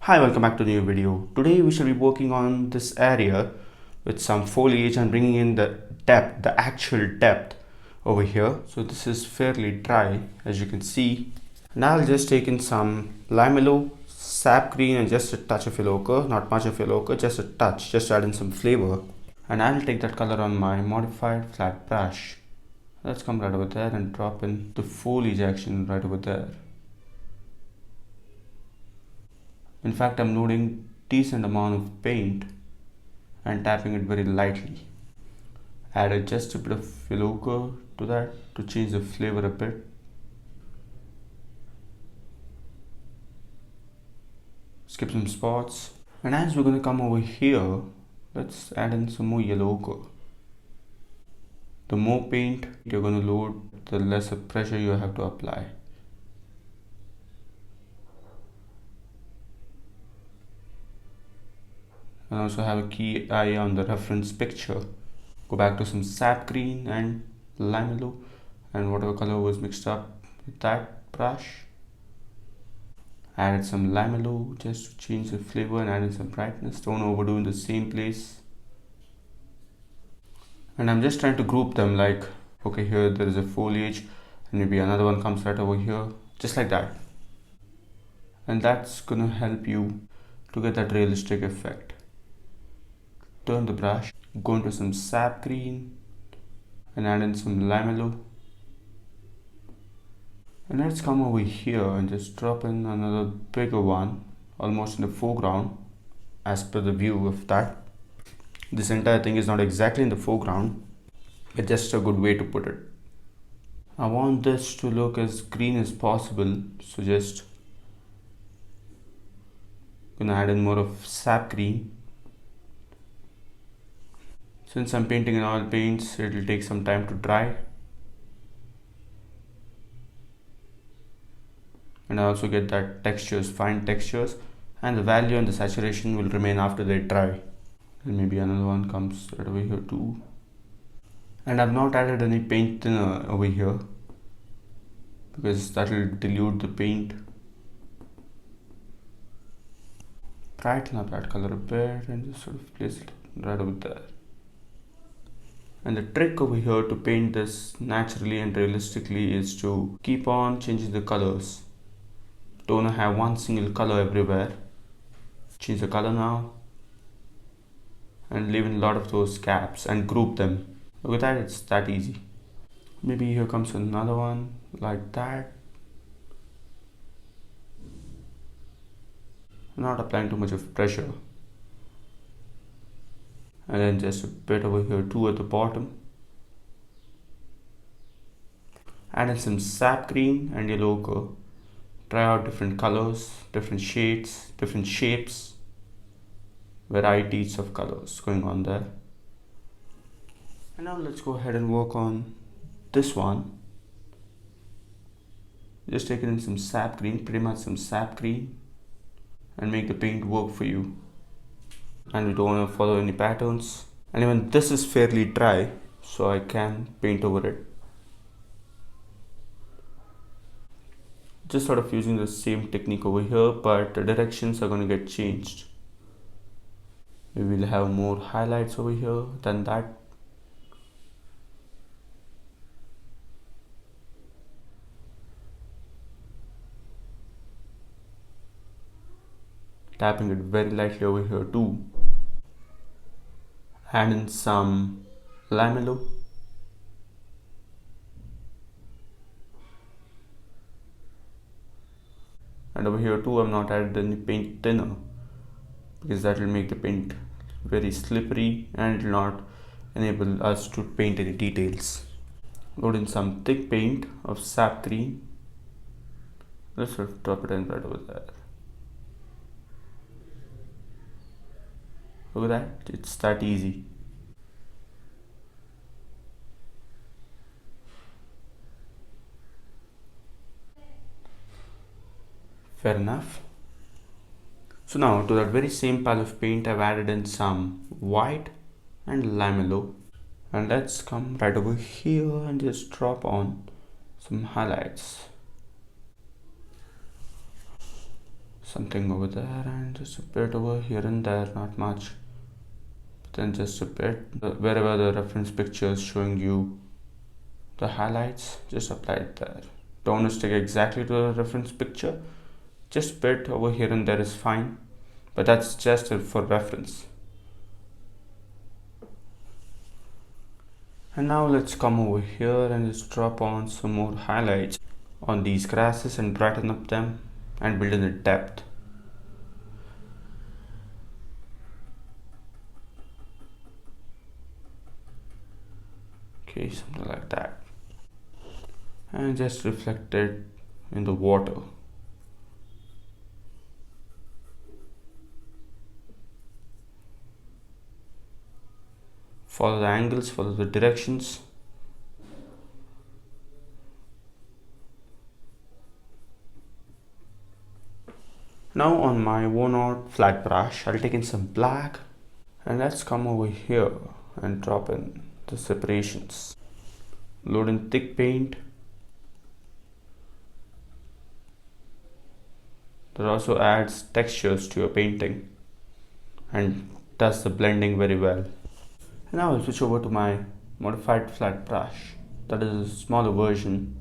Hi, welcome back to a new video. Today we shall be working on this area with some foliage and bringing in the depth, the actual depth over here. So this is fairly dry, as you can see. Now I'll just take in some limelo, sap green and just a touch of yellow ochre, not much of yellow ochre, just a touch, just to add in some flavor. And I'll take that color on my modified flat brush. Let's come right over there and drop in the foliage action right over there. In fact, I'm loading decent amount of paint and tapping it very lightly. Added just a bit of yellow ochre to that to change the flavor a bit. Skip some spots. And as we're going to come over here, let's add in some more yellow ochre. The more paint you're going to load, the lesser pressure you have to apply. And also have a key eye on the reference picture. Go back to some sap green and limelo and whatever color was mixed up with that brush. Added some limelo just to change the flavor and added some brightness. Don't overdo in the same place. And I'm just trying to group them, like, okay, here there is a foliage and maybe another one comes right over here, just like that. And that's gonna help you to get that realistic effect. Turn the brush, go into some sap green and add in some limelo. And let's come over here and just drop in another bigger one, almost in the foreground, as per the view of that. This entire thing is not exactly in the foreground, but just a good way to put it. I want this to look as green as possible, so just gonna add in more of sap green. Since I'm painting in oil paints, it will take some time to dry. And I also get that textures, fine textures, and the value and the saturation will remain after they dry. And maybe another one comes right over here too. And I've not added any paint thinner over here because that will dilute the paint. Brighten up that color a bit and just sort of place it right over there. And the trick over here to paint this naturally and realistically is to keep on changing the colors. Don't have one single color everywhere. Change the color now and leave in a lot of those gaps and group them. Look at that, it's that easy. Maybe here comes another one like that. Not applying too much of pressure. And then just a bit over here too at the bottom. Add in some sap green and yellow ochre. Try out different colors, different shades, different shapes. Varieties of colors going on there. And now let's go ahead and work on this one. Just take in some sap green, pretty much some sap green, and make the paint work for you. And we don't want to follow any patterns. And even this is fairly dry, so I can paint over it. Just sort of using the same technique over here, but the directions are going to get changed. We will have more highlights over here than that. Tapping it very lightly over here too. Add in some limelo. And over here too, I've not added any paint thinner because that will make the paint very slippery and it will not enable us to paint any details. Load in some thick paint of sap green. Let's sort of drop it in right over there. Look at that, it's that easy. Fair enough. So now to that very same pile of paint, I've added in some white and limelo. And let's come right over here and just drop on some highlights. something over there and just a bit over here and there, not much, but then just a bit. Wherever the reference picture is showing you the highlights, just apply it there. Don't want to stick exactly to the reference picture, just a bit over here and there is fine, but that's just for reference. And now let's come over here and just drop on some more highlights on these grasses and brighten up them and build in the depth. Okay, something like that. And just reflect it in the water. Follow the angles, follow the directions. Now on my worn out flat brush, I'll take in some black and let's come over here and drop in the separations. Load in thick paint. That also adds textures to your painting and does the blending very well. And now I'll switch over to my modified flat brush. That is a smaller version.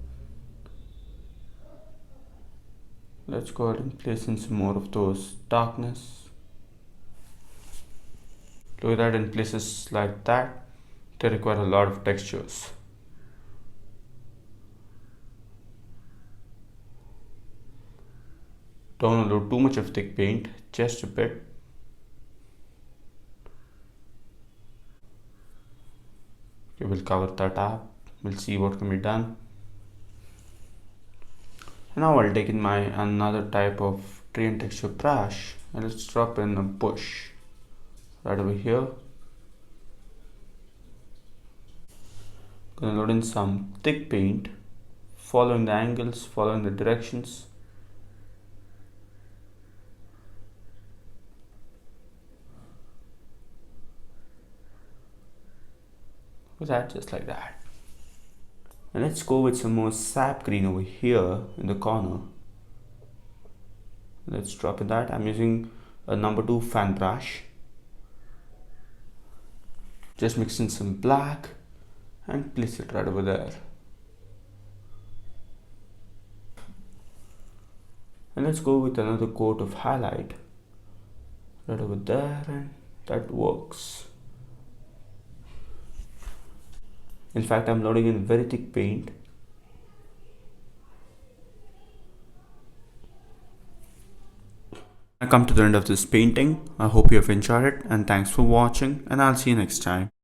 Let's go ahead and place in some more of those darkness. Look at that, in places like that, they require a lot of textures. Don't load too much of thick paint, just a bit. Okay, we'll cover that up. We'll see what can be done. And now I'll take in my another type of tree and texture brush and let's drop in a bush right over here. Gonna load in some thick paint, following the angles, following the directions. With that, just like that. And let's go with some more sap green over here in the corner. Let's drop in that. I'm using a number 2 fan brush. Just mix in some black and place it right over there. And let's go with another coat of highlight right over there, and that works. In fact, I'm loading in very thick paint. I come to the end of this painting. I hope you have enjoyed it and thanks for watching, and I'll see you next time.